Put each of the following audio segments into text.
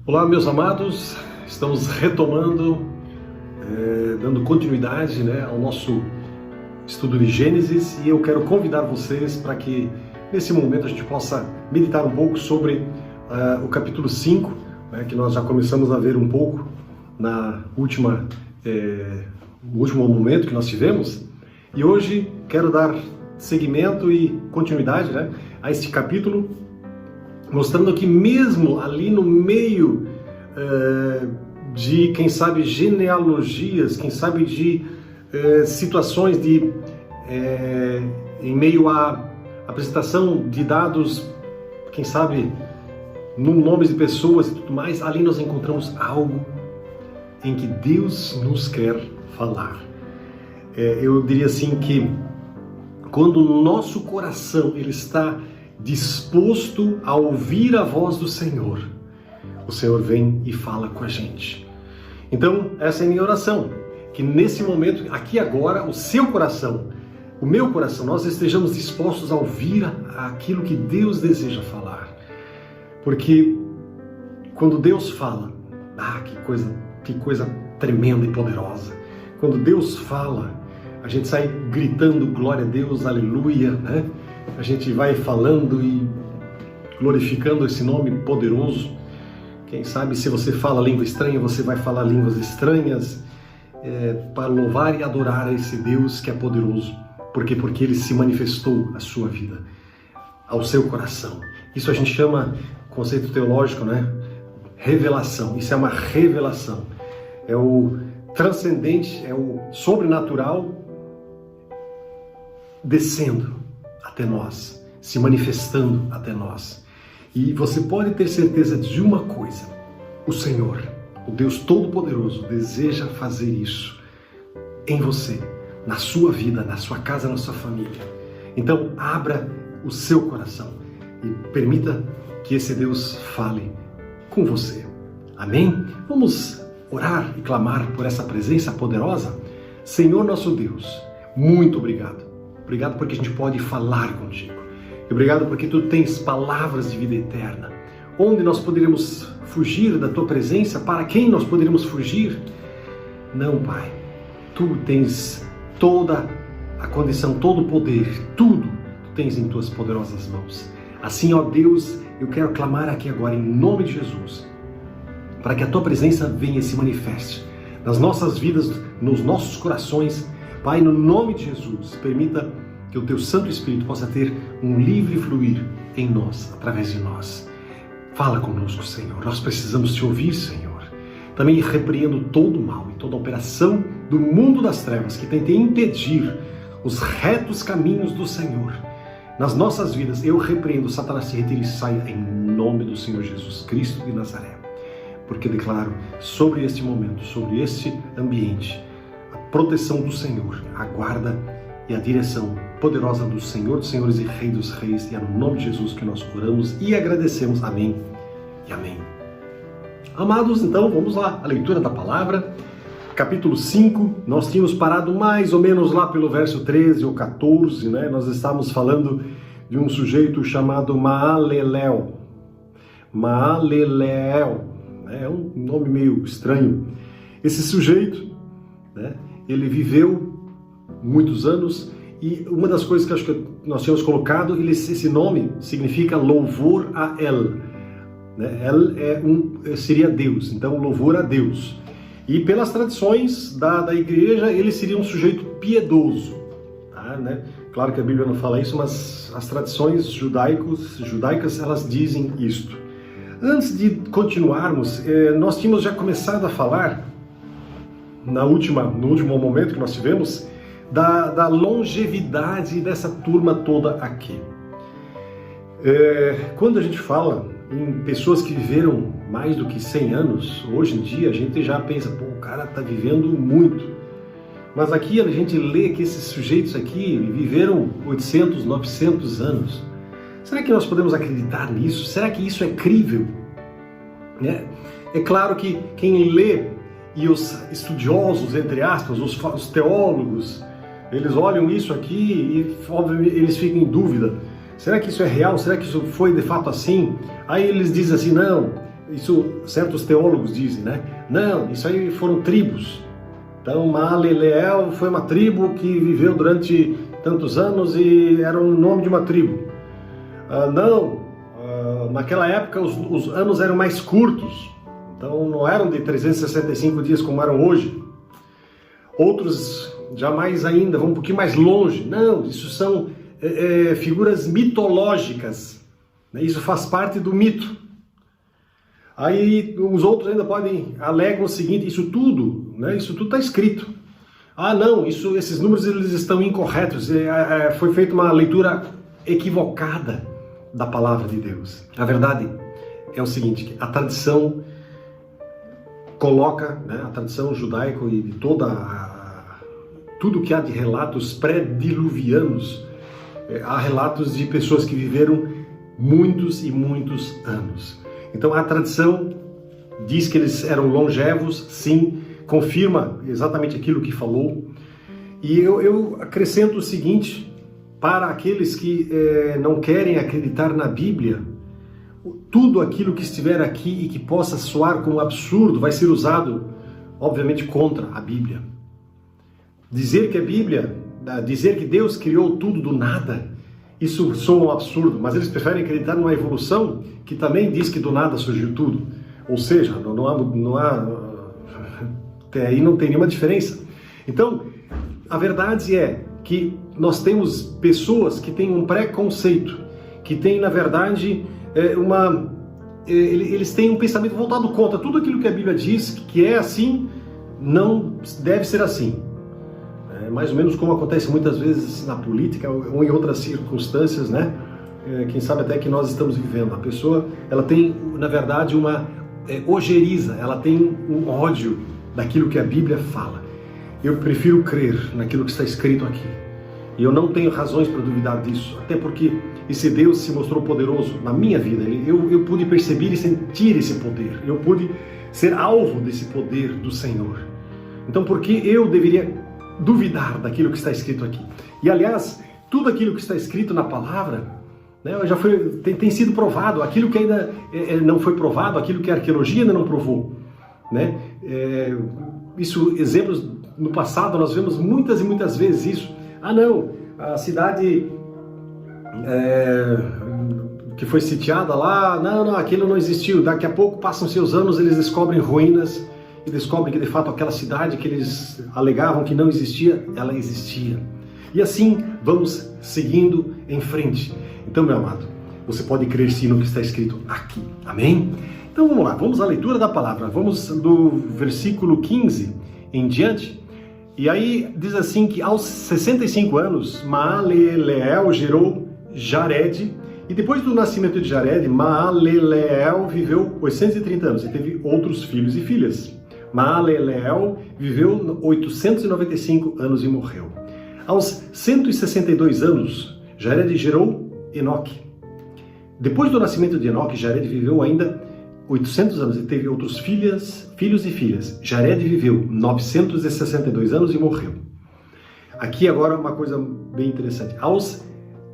Olá, meus amados, estamos retomando, dando continuidade ao nosso estudo de Gênesis, e eu quero convidar vocês para que nesse momento a gente possa meditar um pouco sobre o capítulo 5, que nós já começamos a ver um pouco no último momento que nós tivemos, e hoje quero dar seguimento e continuidade a este capítulo, mostrando que mesmo ali no meio de, quem sabe, genealogias, quem sabe de situações em meio à apresentação de dados, quem sabe, nomes de pessoas e tudo mais, ali nós encontramos algo em que Deus nos quer falar. Eu diria assim que quando o nosso coração ele está disposto a ouvir a voz do Senhor, o Senhor vem e fala com a gente. Então, essa é a minha oração, que nesse momento, aqui agora, o seu coração, o meu coração, nós estejamos dispostos a ouvir aquilo que Deus deseja falar. Porque quando Deus fala, que coisa tremenda e poderosa. Quando Deus fala, a gente sai gritando glória a Deus, aleluia, A gente vai falando e glorificando esse nome poderoso. Quem sabe, se você fala língua estranha, você vai falar línguas estranhas para louvar e adorar a esse Deus que é poderoso. Por quê? Porque Ele se manifestou à sua vida, ao seu coração. Isso a gente chama, conceito teológico, revelação. Isso é uma revelação. É o transcendente, é o sobrenatural descendo até nós, se manifestando até nós. E você pode ter certeza de uma coisa: o Senhor, o Deus Todo-Poderoso, deseja fazer isso em você, na sua vida, na sua casa, na sua família. Então, abra o seu coração e permita que esse Deus fale com você. Amém? Vamos orar e clamar por essa presença poderosa? Senhor nosso Deus, muito obrigado. Obrigado porque a gente pode falar contigo. E obrigado porque tu tens palavras de vida eterna. Onde nós poderíamos fugir da tua presença? Para quem nós poderíamos fugir? Não, Pai. Tu tens toda a condição, todo o poder, tudo tu tens em tuas poderosas mãos. Assim, ó Deus, eu quero clamar aqui agora em nome de Jesus, para que a tua presença venha e se manifeste nas nossas vidas, nos nossos corações. Pai, no nome de Jesus, permita que o teu Santo Espírito possa ter um livre fluir em nós, através de nós. Fala conosco, Senhor. Nós precisamos te ouvir, Senhor. Também repreendo todo o mal e toda a operação do mundo das trevas que tenta impedir os retos caminhos do Senhor nas nossas vidas. Eu repreendo, Satanás, se retire e saia em nome do Senhor Jesus Cristo de Nazaré. Porque declaro sobre este momento, sobre este ambiente, a proteção do Senhor, a guarda e a direção poderosa do Senhor dos Senhores e Rei dos Reis. E é no nome de Jesus que nós oramos e agradecemos. Amém e amém. Amados, então vamos lá, a leitura da palavra. Capítulo 5, nós tínhamos parado mais ou menos lá pelo verso 13 ou 14, Nós estávamos falando de um sujeito chamado Maalalel. Maalalel, é um nome meio estranho. Esse sujeito, ele viveu muitos anos, e uma das coisas que acho que nós tínhamos colocado, esse nome significa louvor a El. El seria Deus, então louvor a Deus. E pelas tradições da igreja, ele seria um sujeito piedoso. Claro que a Bíblia não fala isso, mas as tradições judaicas elas dizem isto. Antes de continuarmos, nós tínhamos já começado a falar, no último momento que nós tivemos, da longevidade dessa turma toda aqui. Quando a gente fala em pessoas que viveram mais do que 100 anos, hoje em dia a gente já pensa, o cara está vivendo muito. Mas aqui a gente lê que esses sujeitos aqui viveram 800, 900 anos. Será que nós podemos acreditar nisso? Será que isso é crível? É claro que quem lê, e os estudiosos, entre aspas, os teólogos, eles olham isso aqui e obviamente, eles ficam em dúvida. Será que isso é real? Será que isso foi de fato assim? Aí eles dizem assim, não, isso certos teólogos dizem, né? Não, isso aí foram tribos. Então, Maalaleel foi uma tribo que viveu durante tantos anos e era o nome de uma tribo. Naquela época os anos eram mais curtos, então não eram de 365 dias como eram hoje. Outros, jamais ainda, vão um pouquinho mais longe. Não, isso são figuras mitológicas, né? Isso faz parte do mito. Aí os outros ainda alegam o seguinte: isso tudo está escrito. Ah, não, esses números eles estão incorretos, foi feita uma leitura equivocada da palavra de Deus. A verdade é o seguinte: a tradição coloca, né, a tradição judaica e de tudo que há de relatos pré-diluvianos, há relatos de pessoas que viveram muitos e muitos anos. Então a tradição diz que eles eram longevos, sim, confirma exatamente aquilo que falou. E eu acrescento o seguinte: para aqueles que não querem acreditar na Bíblia, tudo aquilo que estiver aqui e que possa soar como absurdo vai ser usado, obviamente, contra a Bíblia. Dizer que Deus criou tudo do nada, isso soa um absurdo, mas eles preferem acreditar numa evolução que também diz que do nada surgiu tudo. Ou seja, até aí não tem nenhuma diferença. Então, a verdade é que nós temos pessoas que têm um preconceito, que têm, na verdade, eles têm um pensamento voltado contra tudo aquilo que a Bíblia diz que é assim, não deve ser assim. Mais ou menos como acontece muitas vezes na política ou em outras circunstâncias, né? Quem sabe até que nós estamos vivendo. A pessoa, ela tem, na verdade, uma ojeriza, ela tem um ódio daquilo que a Bíblia fala. Eu prefiro crer naquilo que está escrito aqui. E eu não tenho razões para duvidar disso, até porque esse Deus se mostrou poderoso na minha vida. Eu pude perceber e sentir esse poder. Eu pude ser alvo desse poder do Senhor. Então, por que eu deveria duvidar daquilo que está escrito aqui? E, aliás, tudo aquilo que está escrito na palavra, né, tem sido provado. Aquilo que ainda não foi provado, aquilo que a arqueologia ainda não provou, né? Exemplos no passado, nós vemos muitas e muitas vezes isso. Ah, não, a cidade que foi sitiada lá, não, aquilo não existiu. Daqui a pouco, passam-se os anos, eles descobrem ruínas e descobrem que, de fato, aquela cidade que eles alegavam que não existia, ela existia. E assim, vamos seguindo em frente. Então, meu amado, você pode crer sim no que está escrito aqui. Amém? Então, vamos lá, vamos à leitura da palavra. Vamos do versículo 15 em diante. E aí diz assim que aos 65 anos, Maalaleel gerou Jared, e depois do nascimento de Jared, Maalaleel viveu 830 anos e teve outros filhos e filhas. Maalaleel viveu 895 anos e morreu. Aos 162 anos, Jared gerou Enoque. Depois do nascimento de Enoque, Jared viveu ainda 800 anos e teve outros filhos e filhas. Jared viveu 962 anos e morreu. Aqui agora uma coisa bem interessante.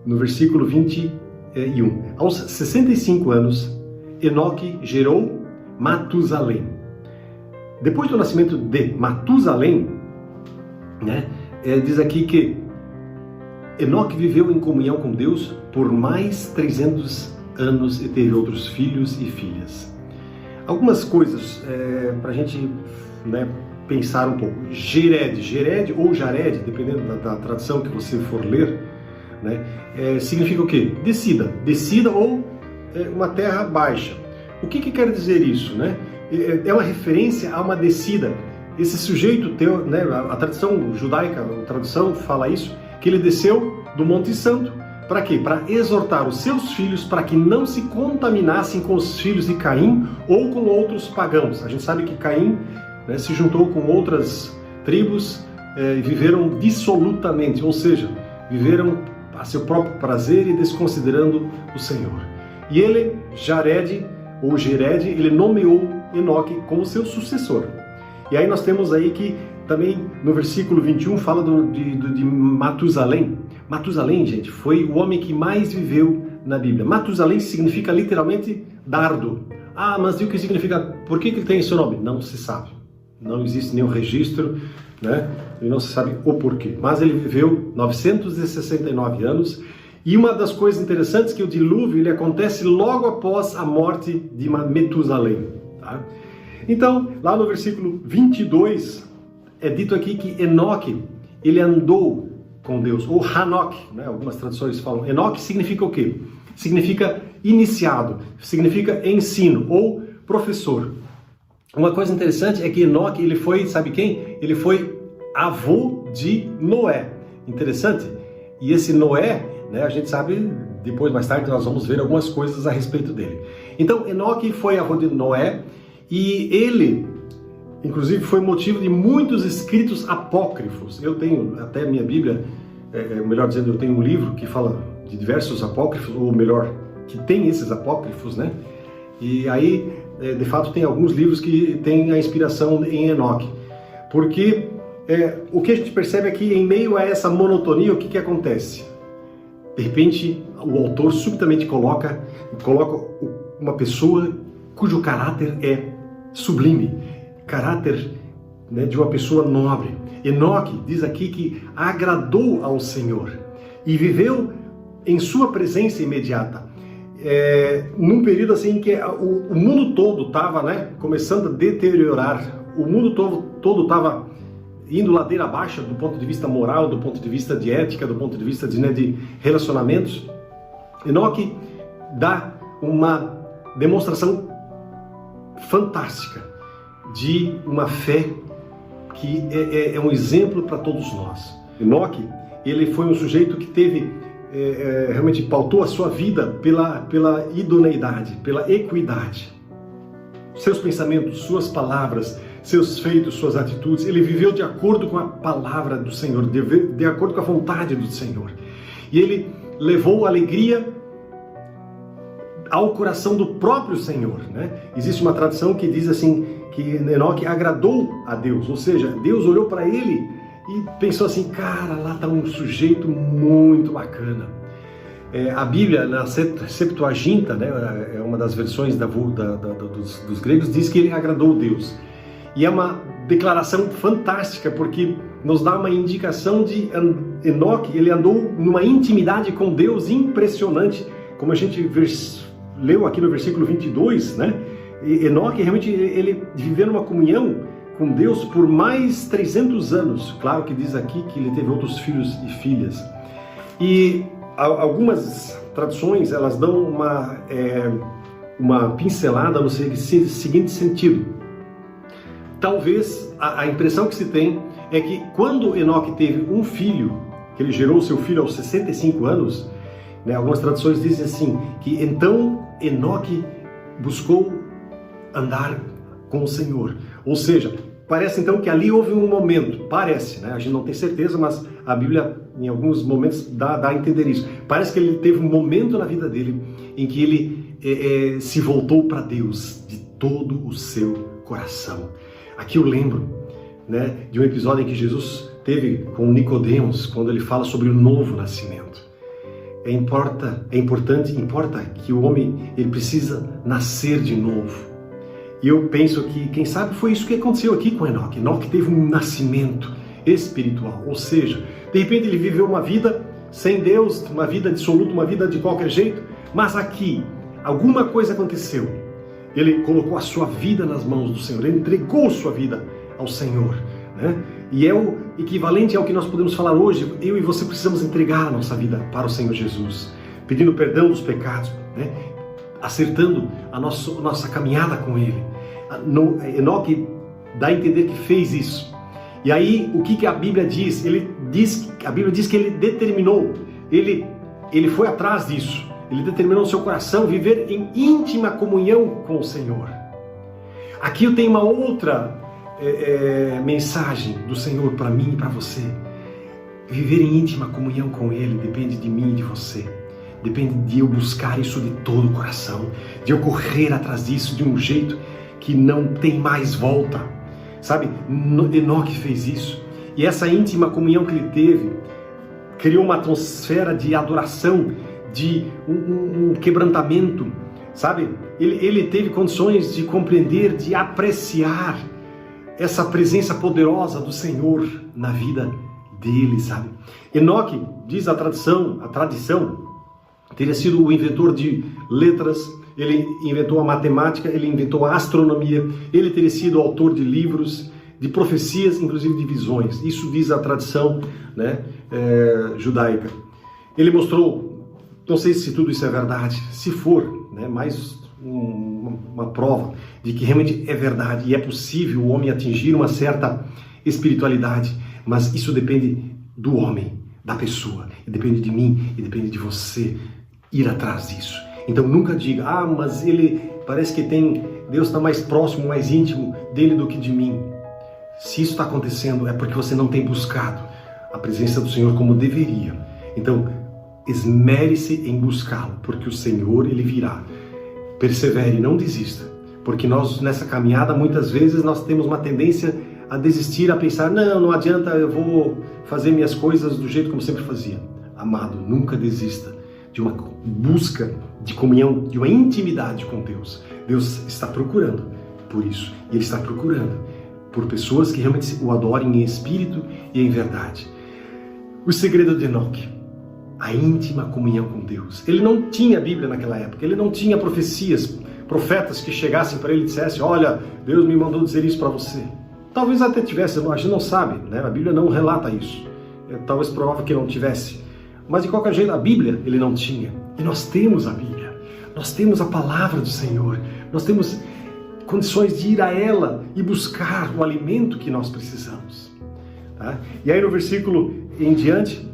No versículo 21, aos 65 anos, Enoque gerou Matusalém. Depois do nascimento de Matusalém, né, diz aqui que Enoque viveu em comunhão com Deus por mais 300 anos e teve outros filhos e filhas. Algumas coisas para a gente, né, pensar um pouco. Gered ou Jared, dependendo da tradução que você for ler, né, significa o quê? Descida ou uma terra baixa. O que quer dizer isso, né? É uma referência a uma descida. Esse sujeito, né, a tradição judaica, a tradução fala isso, que ele desceu do Monte Santo. Para quê? Para exortar os seus filhos para que não se contaminassem com os filhos de Caim ou com outros pagãos. A gente sabe que Caim, né, se juntou com outras tribos e viveram dissolutamente, ou seja, viveram a seu próprio prazer e desconsiderando o Senhor. E ele, Jared, ele nomeou Enoque como seu sucessor. E aí nós temos aí que também no versículo 21 fala de Matusalém. Matusalém, gente, foi o homem que mais viveu na Bíblia. Matusalém significa literalmente dardo, Ah, mas e o que significa? Por que ele tem esse nome? Não se sabe. Não existe nenhum registro, né? E não se sabe o porquê. Mas ele viveu 969 anos. E uma das coisas interessantes é que o dilúvio ele acontece logo após a morte de Metusalém. Tá? Então, lá no versículo 22, é dito aqui que Enoque, ele andou com Deus, ou Hanok, né? Algumas traduções falam. Enoque significa o quê? Significa iniciado, significa ensino, ou professor. Uma coisa interessante é que Enoque, ele foi, sabe quem? Ele foi avô de Noé. Interessante. E esse Noé, né, a gente sabe, depois, mais tarde, nós vamos ver algumas coisas a respeito dele. Então, Enoque foi avô de Noé e ele, inclusive, foi motivo de muitos escritos apócrifos. Eu tenho, até a minha Bíblia, melhor dizendo, eu tenho um livro que fala de diversos apócrifos, ou melhor, que tem esses apócrifos, né? E aí, de fato, tem alguns livros que têm a inspiração em Enoque. Porque o que a gente percebe é que, em meio a essa monotonia, o que acontece? De repente, o autor subitamente coloca uma pessoa cujo caráter é sublime, caráter, né, de uma pessoa nobre. Enoque diz aqui que agradou ao Senhor e viveu em sua presença imediata. Num período assim que o mundo todo estava, né, começando a deteriorar, o mundo todo estava indo ladeira abaixo do ponto de vista moral, do ponto de vista de ética, do ponto de vista de relacionamentos. Enoque dá uma demonstração fantástica de uma fé que é um exemplo para todos nós. Enoque, ele foi um sujeito que teve, realmente pautou a sua vida pela idoneidade, pela equidade. Seus pensamentos, suas palavras, seus feitos, suas atitudes, ele viveu de acordo com a palavra do Senhor, de acordo com a vontade do Senhor. E ele levou alegria ao coração do próprio Senhor, né? Existe uma tradição que diz assim, que Enoque agradou a Deus, ou seja, Deus olhou para ele e pensou assim, cara, lá está um sujeito muito bacana. A Bíblia, na Septuaginta, né, é uma das versões dos gregos, diz que ele agradou Deus. E é uma declaração fantástica, porque nos dá uma indicação de Enoque, ele andou numa intimidade com Deus impressionante, como a gente leu aqui no versículo 22, né? Enoque realmente ele viveu numa comunhão com Deus por mais 300 anos. Claro que diz aqui que ele teve outros filhos e filhas. E algumas traduções, elas dão uma pincelada no seguinte sentido. Talvez a impressão que se tem é que quando Enoque teve um filho, que ele gerou seu filho aos 65 anos, né, algumas traduções dizem assim, que então Enoque buscou andar com o Senhor. Ou seja, parece então que ali houve um momento, parece, né? A gente não tem certeza, mas a Bíblia em alguns momentos dá a entender isso. Parece que ele teve um momento na vida dele em que ele se voltou para Deus de todo o seu coração. Aqui eu lembro, né, de um episódio em que Jesus teve com Nicodemos, quando ele fala sobre o novo nascimento. Importa que o homem ele precisa nascer de novo. E eu penso que, quem sabe, foi isso que aconteceu aqui com Enoque. Enoque teve um nascimento espiritual, ou seja, de repente ele viveu uma vida sem Deus, uma vida dissoluta, uma vida de qualquer jeito, mas aqui alguma coisa aconteceu. Ele colocou a sua vida nas mãos do Senhor, ele entregou sua vida ao Senhor, né? E é o equivalente ao que nós podemos falar hoje. Eu e você precisamos entregar a nossa vida para o Senhor Jesus, pedindo perdão dos pecados, né? Acertando a nossa caminhada com Ele. Enoque dá a entender que fez isso. E aí, o que a Bíblia diz? A Bíblia diz que ele determinou, ele foi atrás disso. Ele determinou no seu coração viver em íntima comunhão com o Senhor. Aqui eu tenho uma outra mensagem do Senhor para mim e para você. Viver em íntima comunhão com Ele depende de mim e de você. Depende de eu buscar isso de todo o coração, de eu correr atrás disso de um jeito que não tem mais volta. Sabe, Enoque fez isso. E essa íntima comunhão que ele teve criou uma atmosfera de adoração, de um quebrantamento, sabe? Ele teve condições de compreender, de apreciar essa presença poderosa do Senhor na vida dele, sabe? Enoque, diz a tradição, teria sido o inventor de letras, ele inventou a matemática, ele inventou a astronomia, ele teria sido o autor de livros, de profecias, inclusive de visões. Isso diz a tradição, né, judaica. Ele mostrou, não sei se tudo isso é verdade, se for, né, mais uma prova de que realmente é verdade e é possível o homem atingir uma certa espiritualidade, mas isso depende do homem, da pessoa, e depende de mim, e depende de você ir atrás disso. Então nunca diga, mas ele parece que Deus está mais próximo, mais íntimo dele do que de mim. Se isso está acontecendo, é porque você não tem buscado a presença do Senhor como deveria. Então, esmere-se em buscá-lo, porque o Senhor, ele virá. Persevere, não desista, porque nós, nessa caminhada, muitas vezes nós temos uma tendência a desistir, a pensar, não adianta, eu vou fazer minhas coisas do jeito como sempre fazia. Amado, nunca desista de uma busca de comunhão, de uma intimidade com Deus. Deus está procurando por isso, e Ele está procurando por pessoas que realmente o adorem em espírito e em verdade. O segredo de Enoque, a íntima comunhão com Deus. Ele não tinha Bíblia naquela época, ele não tinha profecias, profetas que chegassem para ele e dissessem, olha, Deus me mandou dizer isso para você. Talvez até tivesse, a gente não sabe, né? A Bíblia não relata isso. É talvez provável que não tivesse. Mas de qualquer jeito, a Bíblia ele não tinha. E nós temos a Bíblia. Nós temos a palavra do Senhor. Nós temos condições de ir a ela e buscar o alimento que nós precisamos. Tá? E aí no versículo em diante,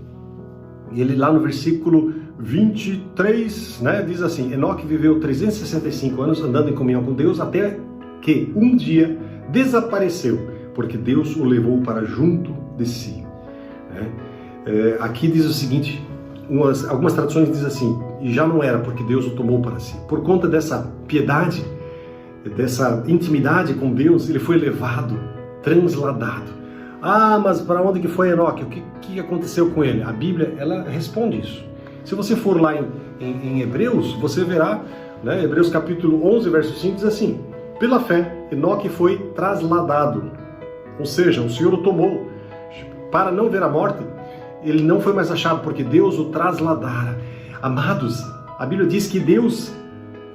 ele lá no versículo 23, né, diz assim, Enoque viveu 365 anos andando em comunhão com Deus, até que um dia desapareceu, porque Deus o levou para junto de si. Né? Aqui diz o seguinte, algumas traduções dizem assim, e já não era porque Deus o tomou para si. Por conta dessa piedade, dessa intimidade com Deus, ele foi levado, transladado. Mas para onde que foi Enoque? O que aconteceu com ele? A Bíblia, ela responde isso. Se você for lá em Hebreus, você verá, né, Hebreus capítulo 11, verso 5, diz assim, pela fé, Enoque foi trasladado, ou seja, o Senhor o tomou para não ver a morte. Ele não foi mais achado porque Deus o trasladara. Amados, a Bíblia diz que Deus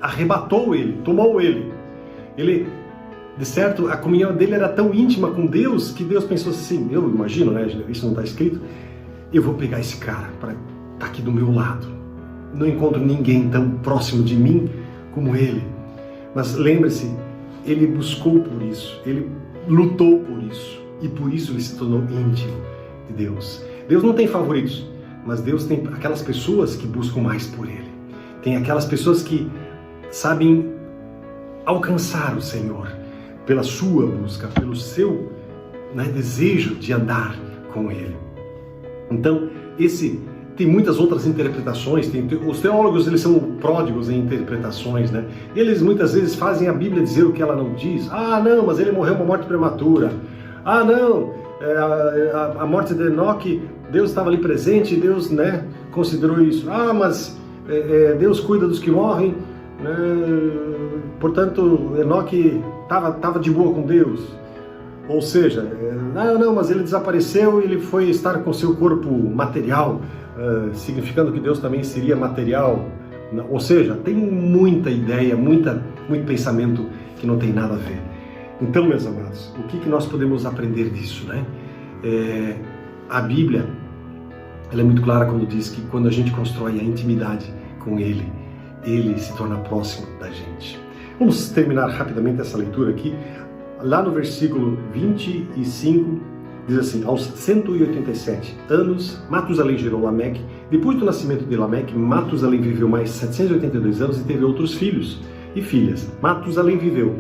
arrebatou ele, tomou ele. Ele, de certo, a comunhão dele era tão íntima com Deus que Deus pensou assim, eu imagino, né, isso não está escrito, eu vou pegar esse cara para estar aqui do meu lado. Não encontro ninguém tão próximo de mim como ele. Mas lembre-se, ele buscou por isso, ele lutou por isso, e por isso ele se tornou íntimo de Deus. Deus não tem favoritos, mas Deus tem aquelas pessoas que buscam mais por ele. Tem aquelas pessoas que sabem alcançar o Senhor pela sua busca, pelo seu, né, desejo de andar com ele. Então, tem muitas outras interpretações, os teólogos eles são pródigos em interpretações, né? Eles muitas vezes fazem a Bíblia dizer o que ela não diz. Não, mas ele morreu uma morte prematura. Não, a morte de Enoque, Deus estava ali presente e Deus, né, considerou isso. Mas Deus cuida dos que morrem, né? Portanto, Enoque estava de boa com Deus. Ou seja, não, mas ele desapareceu e ele foi estar com seu corpo material, significando que Deus também seria material. Ou seja, tem muita ideia, muito pensamento que não tem nada a ver. Então, meus amados, o que nós podemos aprender disso, né? A Bíblia, ela é muito clara quando diz que quando a gente constrói a intimidade com Ele, Ele se torna próximo da gente. Vamos terminar rapidamente essa leitura aqui. Lá no versículo 25, diz assim, aos 187 anos, Matusalém gerou Lameque. Depois do nascimento de Lameque, Matusalém viveu mais 782 anos e teve outros filhos e filhas. Matusalém viveu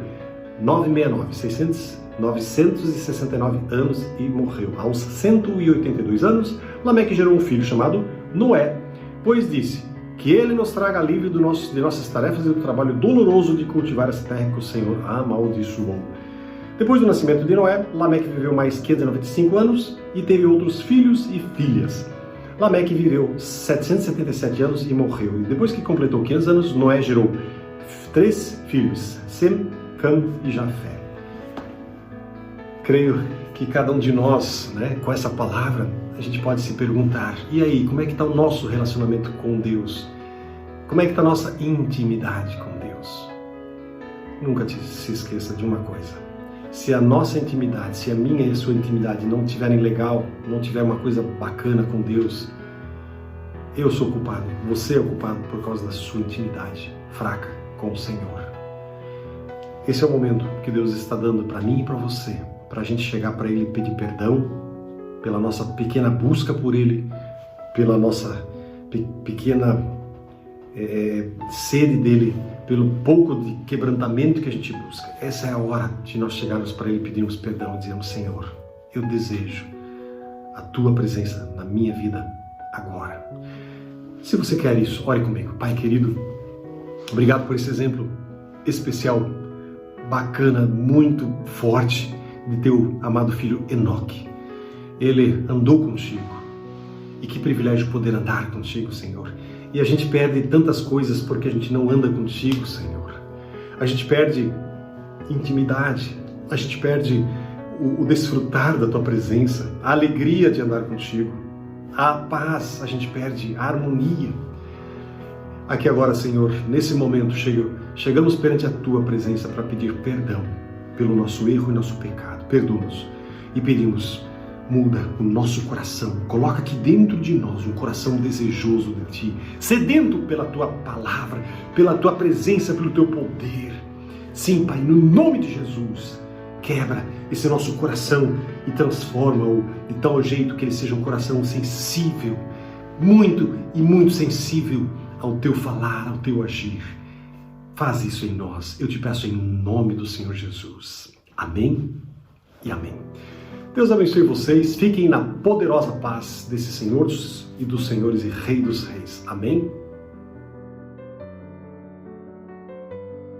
969 anos e morreu. Aos 182 anos, Lameque gerou um filho chamado Noé, pois disse, que ele nos traga alívio de nossas tarefas e do trabalho doloroso de cultivar essa terra que o Senhor amaldiçoou. Depois do nascimento de Noé, Lameque viveu mais 595 anos e teve outros filhos e filhas. Lameque viveu 777 anos e morreu. E depois que completou 500 anos, Noé gerou 3 filhos, Sem, Cam e Jafé. Creio que cada um de nós, com essa palavra, a gente pode se perguntar, e aí, como é que está o nosso relacionamento com Deus? Como é que está a nossa intimidade com Deus? Nunca se esqueça de uma coisa. Se a nossa intimidade, se a minha e a sua intimidade não estiverem legal, não tiver uma coisa bacana com Deus, eu sou culpado, você é o culpado por causa da sua intimidade fraca com o Senhor. Esse é o momento que Deus está dando para mim e para você, para a gente chegar para Ele e pedir perdão pela nossa pequena busca por Ele, pela nossa pequena sede dEle, pelo pouco de quebrantamento que a gente busca. Essa é a hora de nós chegarmos para Ele e pedirmos perdão e dizermos: Senhor, eu desejo a Tua presença na minha vida agora. Se você quer isso, ore comigo. Pai querido, obrigado por esse exemplo especial, bacana, muito forte de Teu amado filho Enoque. Ele andou contigo. E que privilégio poder andar contigo, Senhor. E a gente perde tantas coisas porque a gente não anda contigo, Senhor. A gente perde intimidade, a gente perde o desfrutar da Tua presença, a alegria de andar contigo, a paz, a gente perde a harmonia. Aqui agora, Senhor, nesse momento chegamos perante a Tua presença para pedir perdão pelo nosso erro e nosso pecado. Perdoa-nos e pedimos: muda o nosso coração, coloca aqui dentro de nós um coração desejoso de Ti, sedento pela Tua palavra, pela Tua presença, pelo Teu poder. Sim, Pai, no nome de Jesus, quebra esse nosso coração e transforma-o de tal jeito que ele seja um coração sensível, muito e muito sensível ao Teu falar, ao Teu agir. Faz isso em nós, eu te peço em nome do Senhor Jesus. Amém e amém. Deus abençoe vocês, fiquem na poderosa paz desse Senhor e dos Senhores e Rei dos Reis. Amém?